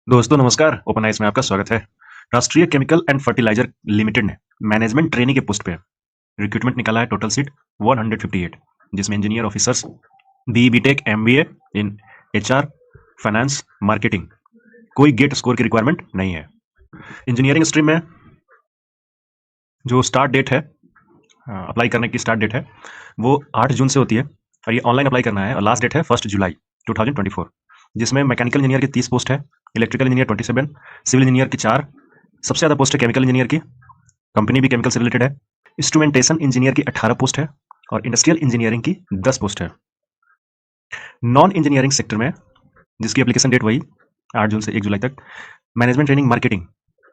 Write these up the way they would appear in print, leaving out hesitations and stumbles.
दोस्तों नमस्कार। Open eyes में आपका स्वागत है। Rashtriya chemical and fertilizer limited ने मैनेजमेंट ट्रेनी के पोस्ट पे रिक्रूटमेंट निकाला है। टोटल सीट 158, जिसमें engineer officers, B BTech, MBA in HR, finance, marketing. कोई गेट स्कोर की रिक्वायरमेंट नहीं है। इंजीनियरिंग स्ट्रीम में जो स्टार्ट डेट है, अप्लाई करने की स्टार्ट डेट है, वो 8 जून से होती है और ये ऑनलाइन अप्लाई करना है। और लास्ट डेट है 1 जुलाई 2024, जिसमें मैकेनिकल इंजीनियर की 30 पोस्ट है, इलेक्ट्रिकल इंजीनियर 27, सिविल इंजीनियर की 4, सबसे ज़्यादा पोस्ट है केमिकल इंजीनियर की, कंपनी भी केमिकल से रिलेटेड है। इंस्ट्रूमेंटेशन इंजीनियर की 18 पोस्ट है और इंडस्ट्रियल इंजीनियरिंग की 10 पोस्ट है। नॉन इंजीनियरिंग सेक्टर में, जिसकी एप्लीकेशन डेट वही 8 जून से 1 जुलाई तक, मैनेजमेंट ट्रेनिंग मार्केटिंग,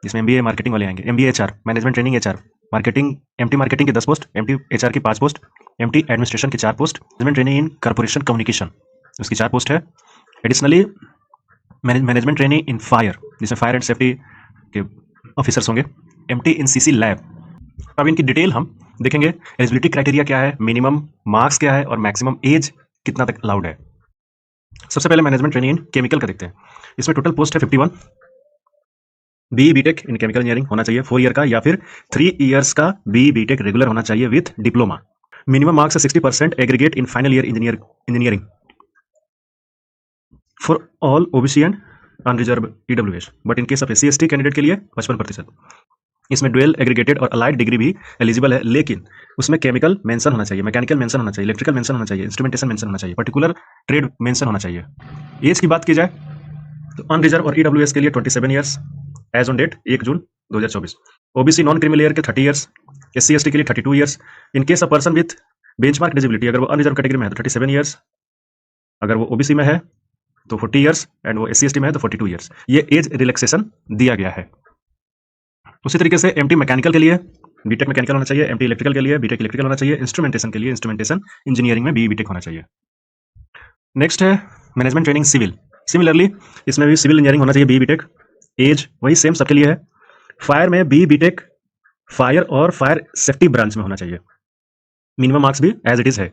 जिसमें एमबीए मार्केटिंग वाले आएंगे, MBA HR, management training HR, marketing, MT marketing की 10 पोस्ट, एमटी एचआर की 5 पोस्ट, एमटी एडमिनिस्ट्रेशन की 4 पोस्ट, मैनेजमेंट ट्रेनिंग इन कॉर्पोरेशन कम्युनिकेशन उसकी 4 पोस्ट है। Additionally management training in fire, जिसमें फायर एंड सेफ्टी के ऑफिसर्स होंगे, एमटी इन सीसी लैब। अब इनकी डिटेल हम देखेंगे। एलिजिबिलिटी क्राइटेरिया क्या है, मिनिमम मार्क्स क्या है और मैक्सिमम एज कितना तक अलाउड है। सबसे पहले मैनेजमेंट ट्रेनिंग इन केमिकल का देखते हैं। इसमें टोटल पोस्ट है 51। B BTech in chemical engineering होना चाहिए 4 ईयर का, या फिर 3 ईयर्स का बी बीटेक रेगुलर होना चाहिए विथ डिप्लोमा। मिनिमम मार्क्स है 60% aggregate in final year engineering for all OBC and unreserved EWS, but in case of SC ST candidate के लिए 55%। इसमें डुअल एग्रीगेटेड और अलाइड डिग्री भी एलिजिबल है, लेकिन उसमें केमिकल मेंशन होना चाहिए, मैकेनिकल मेंशन होना चाहिए, इलेक्ट्रिकल मेंशन होना चाहिए, इंस्ट्रूमेंटेशन मेंशन होना चाहिए, पर्टिकुलर ट्रेड मेंशन होना चाहिए। एज की बात की जाए तो अनरिजर्व और ईडब्ल्यूएस के लिए 27 years age on date 1 June 2024, OBC non criminal year के 30 ईयर्स, एससी एसटी के लिए 32 years. In case of person with benchmark disability, अगर वो अनरिजर्व कैटेगरी में है तो 37 ईयर्स, अगर वो ओबीसी में है तो 40 ईयर्स, एंड वो एससी एसटी में है तो 42 ईयर्स। ये एज रिलैक्सेशन दिया गया है। उसी तरीके से एमटी मैकेनिकल के लिए बीटेक मैकेनिकल होना चाहिए, एमटी इलेक्ट्रिकल के लिए बीटेक इलेक्ट्रिकल होना चाहिए, इंस्ट्रूमेंटेशन के लिए इंस्ट्रूमेंटेशन इंजीनियरिंग में बी बीटेक होना चाहिए। नेक्स्ट है मैनेजमेंट ट्रेनिंग सिविल। सिमिलरली इसमें भी सिविल इंजीनियरिंग होना चाहिए, बी बीटेक। एज वही सेम सबके लिए है। फायर में बी बीटेक फायर और फायर सेफ्टी ब्रांच में होना चाहिए। मिनिमम मार्क्स भी एज इट इज है।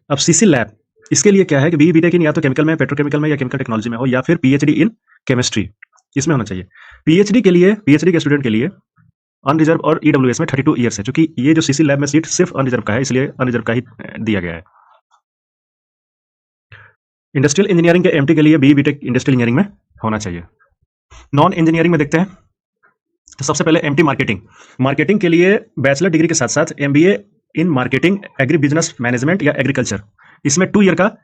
अब सीसी लैब, इसके लिए क्या है कि बी बीटेक इन या तो केमिकल में, पेट्रोकेमिकल में या केमिकल टेक्नोलॉजी में हो, या फिर पीएचडी इन केमिस्ट्री, इसमें होना चाहिए। पीएचडी के लिए, पीएचडी के स्टूडेंट के लिए अनरिजर्व और ईडब्ल्यूएस में 32 ईयर्स है, क्योंकि ये जो सीसी लैब में सीट सिर्फ अनरिजर्व का है, इसलिए अनरिजर्व का ही दिया गया है। इंडस्ट्रियल इंजीनियरिंग के एमटी के लिए बी बीटेक इंडस्ट्रियल इंजीनियरिंग में होना चाहिए। नॉन इंजीनियरिंग में देखते हैं तो सबसे पहले एमटी मार्केटिंग। मार्केटिंग के लिए बैचलर डिग्री के साथ साथ MBA in marketing, agri business management या एग्रीकल्चर, इसमें 2 ईयर का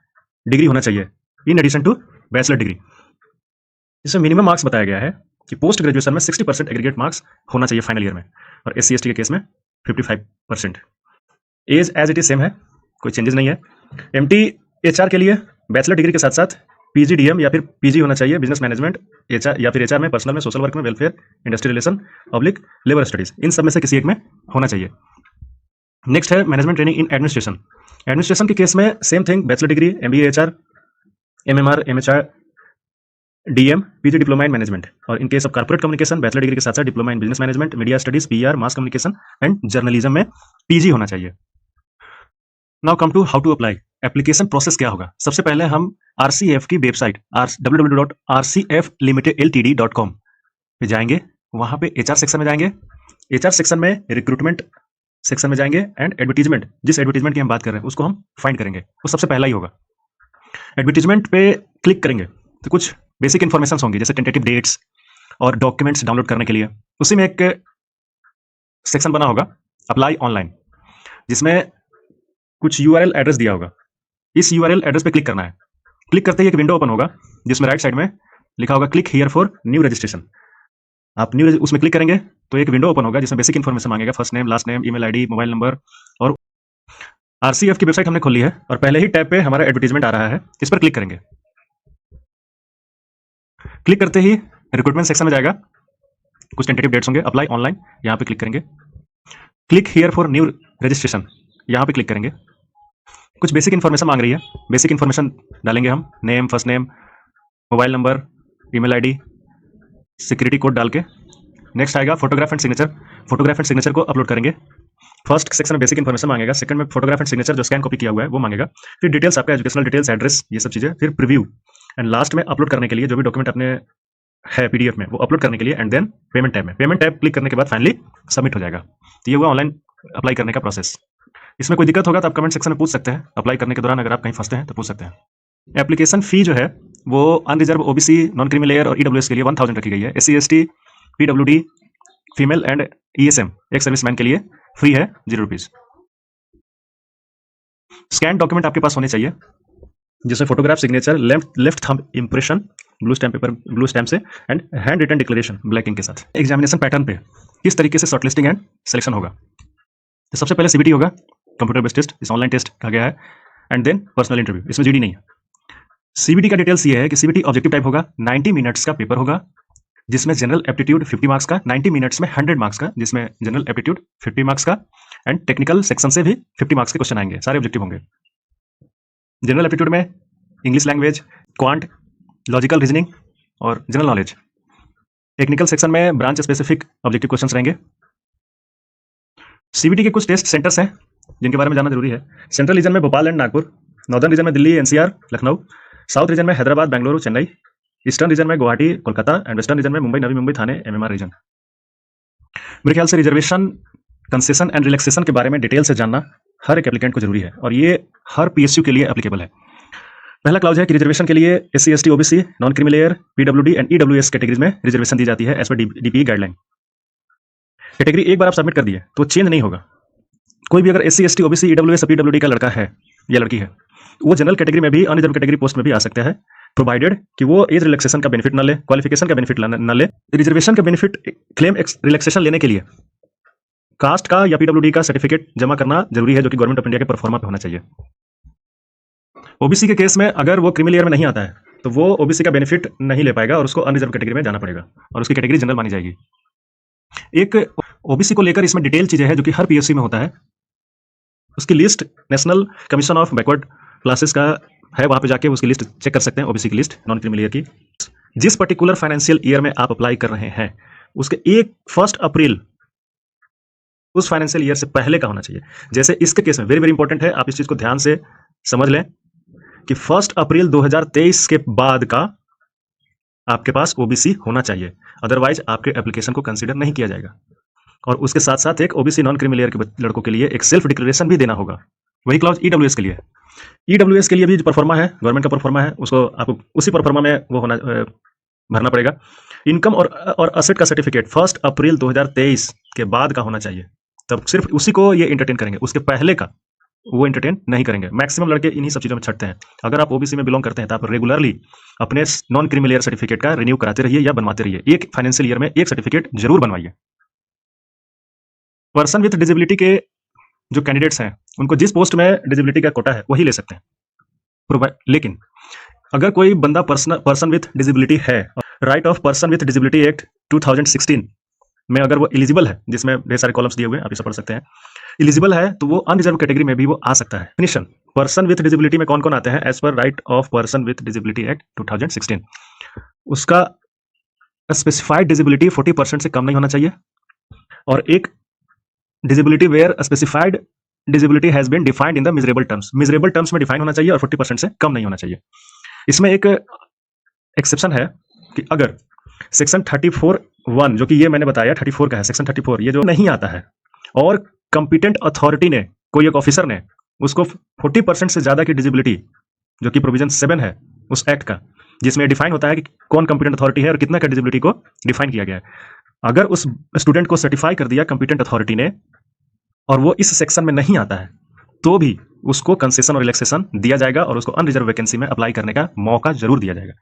डिग्री होना चाहिए in addition to bachelor degree. इसमें मिनिमम मार्क्स बताया गया है कि पोस्ट ग्रेजुएशन में 60% एग्रीगेट मार्क्स होना चाहिए फाइनल ईयर में, और एससी एसटी के केस में 55%। Age age it is same है, कोई चेंजेस नहीं है। एमटी एचआर के लिए बैचलर डिग्री के साथ साथ पीजीडीएम या फिर पीजी होना चाहिए, बिजनेस मैनेजमेंट, एचआर या फिर एचआर में, पर्सनल में, सोशल वर्क में, welfare, industrial relation, public labour studies, इन सब में से किसी एक में होना चाहिए। नेक्स्ट है management training in administration. Administration के केस में same thing, bachelor degree, MBA HR, MMR, MHR, DM, PG diploma in management, और in case of corporate communication bachelor degree के साथ साथ diploma in business management, media studies, PR, mass communication and journalism में PG होना चाहिए। Now come to how to apply. Application process क्या होगा। सबसे पहले हम आरसीएफ की वेबसाइट www.rcflimitedltd.com पे जाएंगे। वहां पे एचआर सेक्शन में जाएंगे। एचआर सेक्शन में रिक्रूटमेंट सेक्शन में जाएंगे एंड एडवर्टीजमेंट, जिस एडवर्टीजमेंट की हम बात कर रहे हैं उसको हम फाइंड करेंगे, वो सबसे पहला ही होगा। एडवर्टीजमेंट पे क्लिक करेंगे तो कुछ बेसिक इन्फॉर्मेशन होंगी, जैसे टेंटेटिव डेट्स और डॉक्यूमेंट्स डाउनलोड करने के लिए। उसी में एक सेक्शन बना होगा अप्लाई ऑनलाइन, जिसमें कुछ यूआरएल एड्रेस दिया होगा। इस यूआरएल एड्रेस पे क्लिक करना है। क्लिक करते ही एक विंडो ओपन होगा, जिसमें राइट साइड में लिखा होगा click here for new registration. आप न्यू उसमें क्लिक करेंगे तो एक विंडो ओपन होगा, जिसमें बेसिक इन्फॉर्मेशन मांगेगा, first name, last name, email ID, mobile number. और आरसीएफ की वेबसाइट हमने खोल ली है और पहले ही टैब पे हमारा एडवर्टीजमेंट आ रहा है, इस पर क्लिक करेंगे। क्लिक करते ही रिक्रूटमेंट सेक्शन में जाएगा, कुछ टेंटेटिव डेट्स होंगे, अप्लाई ऑनलाइन, यहाँ पे क्लिक करेंगे। Click here for new registration, यहाँ पे क्लिक करेंगे। कुछ बेसिक इन्फॉर्मेशन मांग रही है, बेसिक इन्फॉर्मेशन डालेंगे हम, name, first name, mobile number, email ID, security code डाल के। नेक्स्ट आएगा photograph and signature. Photograph and signature को अपलोड करेंगे। फर्स्ट सेक्शन में बेसिक इन्फॉर्मेशन मांगेगा, सेकंड में फोटोग्राफ एंड सिग्नेचर जो स्कैन कॉपी किया हुआ है वो मांगेगा, फिर डिटेल्स आपका एजुकेशनल डिटेल्स, एड्रेस, ये सब चीजें, फिर प्रीव्यू, एंड लास्ट में अपलोड करने के लिए जो भी डॉक्यूमेंट आपने है पीडीएफ में वो अपलोड करने के लिए, एंड देन पेमेंट टैब में, पेमेंट टैब क्लिक करने के बाद फाइनली सबमिट हो जाएगा। तो ये हुआ ऑनलाइन अप्लाई करने का प्रोसेस। इसमें कोई दिक्कत होगा तो आप कमेंट सेक्शन में पूछ सकते हैं। अप्लाई करने के दौरान अगर आप कहीं फंसते हैं तो पूछ सकते हैं। एप्लीकेशन फी जो है वो unreserved OBC, non creamy layer और ईडब्ल्यूएस के लिए 1000 रखी गई है। SC ST, PWD, female and ESM ex serviceman के लिए फ्री है 0 रुपीज। स्कैन डॉक्यूमेंट आपके पास होने चाहिए जिसमें photograph, signature, left thumb impression blue stamp paper, blue stamp से, and handwritten declaration black ink के साथ। एग्जामिनेशन पैटर्न पे किस तरीके से शॉर्टलिस्टिंग एंड सिलेक्शन होगा, तो सबसे पहले सीबीटी होगा, कंप्यूटर बेस्ड टेस्ट, इस ऑनलाइन टेस्ट कहा गया है, एंड देन पर्सनल इंटरव्यू, इसमें जीडी नहीं है। सीबीटी का डिटेल्स ये है कि सीबीटी ऑब्जेक्टिव टाइप होगा, 90 मिनट्स का पेपर होगा जिसमें जनरल एप्टीट्यूड 50 मार्क्स का, 90 मिनट्स में 100 मार्क्स का, जिसमें जनरल एप्टीट्यूड 50 मार्क्स का, एंड टेक्निकल सेक्शन से भी 50 मार्क्स के क्वेश्चन आएंगे, सारे ऑब्जेक्टिव होंगे। जनरल एप्टीट्यूड में English language, quant, logical reasoning और जनरल नॉलेज। टेक्निकल सेक्शन में ब्रांच स्पेसिफिक ऑब्जेक्टिव क्वेश्चंस रहेंगे। सीबीटी के कुछ टेस्ट सेंटर्स हैं जिनके बारे में जानना जरूरी है। सेंट्रल रीजन में Bhopal and Nagpur, northern region में Delhi, NCR, Lucknow, south region में हैदराबाद, बेंगलुरु, चेन्नई, ईस्टर्न रीजन में Guwahati, Kolkata, and western region में मुंबई, नवी मुंबई, थाने, एमएमआर रीजन। मेरे ख्याल से रिजर्वेशन, कंसेशन एंड रिलैक्सेशन के बारे में डिटेल से जानना हर एक एप्लीकेंट को जरूरी है और ये हर पीएसयू के लिए एप्लीकेबल है। पहला क्लाउज है कि रिजर्वेशन के लिए SC ST OBC, non creamy layer, PWD and EWS categories में रिजर्वेशन दी जाती है as per DPE guideline. Category एक बार आप सबमिट कर दिए तो चेंज नहीं होगा। कोई भी अगर SC ST OBC EWS PWD का लड़का है या लड़की है, वो जनरल कैटेगरी में भी अनरिजर्व कैटेगरी पोस्ट में भी आ सकता है, प्रोवाइडेड कि वो एज रिलैक्सेशन का बेनिफिट न ले, क्वालिफिकेशन का बेनिफिट न ले। रिजर्वेशन का बेनिफिट क्लेम रिलैक्सेशन लेने के लिए कास्ट का या पीडब्ल्यूडी का सर्टिफिकेट जमा करना जरूरी है, जो कि गवर्नमेंट ऑफ इंडिया के परफॉर्मा पे होना चाहिए। ओबीसी के केस में अगर वो क्रीमी लेयर में नहीं आता है तो वो ओबीसी का बेनिफिट नहीं ले पाएगा और उसको अनरिजर्व कैटेगरी में जाना पड़ेगा और उसकी कैटेगरी जनरल मानी जाएगी। एक ओबीसी को लेकर इसमें डिटेल चीजें हैं जो कि हर पीएससी में होता है। उसकी list national commission of backward classes का है, वहां पे जाके उसकी लिस्ट चेक कर सकते हैं, ओबीसी की लिस्ट, नॉन क्रीमी लेयर की। जिस पर्टिकुलर फाइनेंशियल ईयर में आप अप्लाई कर रहे हैं उसके 1 अप्रैल उस फाइनेंशियल ईयर से पहले का होना चाहिए। जैसे इसके केस में वेरी वेरी इंपॉर्टेंट है, आप इस चीज को ध्यान से समझ लें कि 1 अप्रैल 2023 के बाद का आपके पास ओबीसी होना चाहिए, अदरवाइज आपके एप्लीकेशन को कंसीडर नहीं किया जाएगा। और उसके साथ साथ एक ओबीसी नॉन क्रीमी लेयर के लड़कों के लिए एक सेल्फ डिक्लेरेशन भी देना होगा। वही क्लॉज ईडब्ल्यूएस के लिए, ईडब्ल्यूएस के लिए भी जो परफॉर्मा है, गवर्नमेंट का परफॉर्मा है, उसको आपको उसी परफॉर्मा में वो होना भरना पड़ेगा। इनकम और असेट का सर्टिफिकेट 1 अप्रैल 2023 के बाद का होना चाहिए, तब सिर्फ उसी को ये एंटरटेन करेंगे, उसके पहले का वो एंटरटेन नहीं करेंगे। मैक्सिमम लड़के इन्हीं सब चीजों में छटते हैं। अगर आप ओबीसी में बिलोंग करते हैं तो आप रेगुलरली अपने नॉन क्रीमी लेयर सर्टिफिकेट का रिन्यू कराते रहिए या बनवाते रहिए। एक फाइनेंशियल ईयर में एक सर्टिफिकेट जरूर बनवाइए। पर्सन विथ डिजेबिलिटी के जो कैंडिडेट्स हैं उनको जिस पोस्ट में डिजेबिलिटी का कोटा है वही ले सकते हैं, लेकिन अगर कोई बंदा पर्सन विथ डिजेबिलिटी है, right of person with disability act 2016 में अगर वो एलिजिबल है, जिसमें ढेर सारे कॉलम्स दिए हुए हैं, आप इसे पढ़ सकते हैं, एलिजिबल है तो वो अनरिजर्व कैटेगरी में भी वो आ सकता है। डेफिनिशन, पर्सन विथ डिजेबिलिटी में कौन कौन आते हैं as per right of person with disability act 2016। उसका स्पेसिफाइड डिजेबिलिटी 40% से कम नहीं होना चाहिए, और एक disability where specified disability has been defined in the measurable terms, measurable terms में डिफाइन होना चाहिए और 40% से कम नहीं होना चाहिए। इसमें एक एक्सेप्शन है कि अगर सेक्शन 34(1) जो कि ये मैंने बताया 34 का है, सेक्शन 34 ये जो नहीं आता है और कंपिटेंट अथॉरिटी ने, कोई एक ऑफिसर ने उसको 40% से ज्यादा की डिजेबिलिटी, जो कि प्रोविजन 7 है उस एक्ट का, जिसमें डिफाइन होता है कि कौन कंपिटेंट अथॉरिटी है और कितना का डिजेबिलिटी को डिफाइन किया गया है, अगर उस स्टूडेंट को सर्टिफाई कर दिया कंपिटेंट अथॉरिटी ने और वो इस सेक्शन में नहीं आता है तो भी उसको कंसेशन और रिलैक्सेशन दिया जाएगा और उसको अनरिजर्व वैकेंसी में अप्लाई करने का मौका जरूर दिया जाएगा।